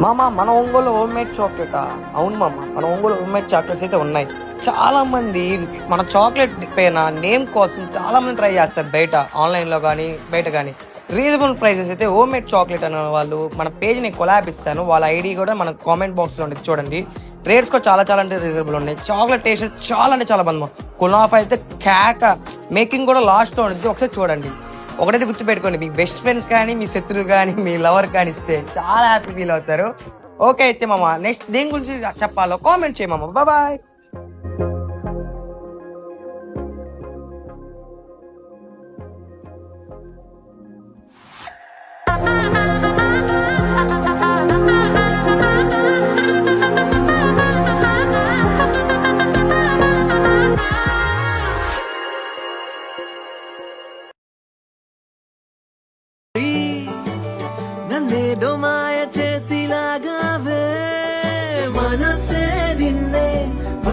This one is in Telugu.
మామ మన ఒంగోలు హోమ్ మేడ్ చాక్లెటా? అవును మామ, మన ఒంగోలు హోమ్ మేడ్ చాక్లెట్స్ అయితే ఉన్నాయి. చాలా మంది మన చాక్లెట్ పైన నేమ్ కోసం చాలా మంది ట్రై చేస్తారు, బయట ఆన్లైన్లో కానీ బయట కానీ. రీజనబుల్ ప్రైసెస్ అయితే హోమ్ మేడ్ చాక్లెట్ అనే వాళ్ళు మన పేజ్ని కొలాబ్ ఇస్తాను, వాళ్ళ ఐడి కూడా మన కామెంట్ బాక్స్లో ఉంటుంది చూడండి. రేట్స్ కూడా చాలా చాలా అంటే రీజనబుల్ ఉన్నాయి. చాక్లెట్ టేస్ట్ చాలా అంటే చాలా బాగుంది. కునాఫా అయితే కేక, మేకింగ్ కూడా లాస్ట్లో ఉంటుంది, ఒకసారి చూడండి. ఒకటైతే గుర్తుపెట్టుకోండి, మీ బెస్ట్ ఫ్రెండ్స్ కానీ మీ శత్రువు కానీ మీ లవర్ కానీ ఇస్తే చాలా హ్యాపీ ఫీల్ అవుతారు. ఓకే అయితే మామ, నెక్స్ట్ దేని గురించి చెప్పాలో కామెంట్ చేయమమ్మ. బాయ్. నన్నేదో మాయ చేసిలాగావే మనసే నిన్నే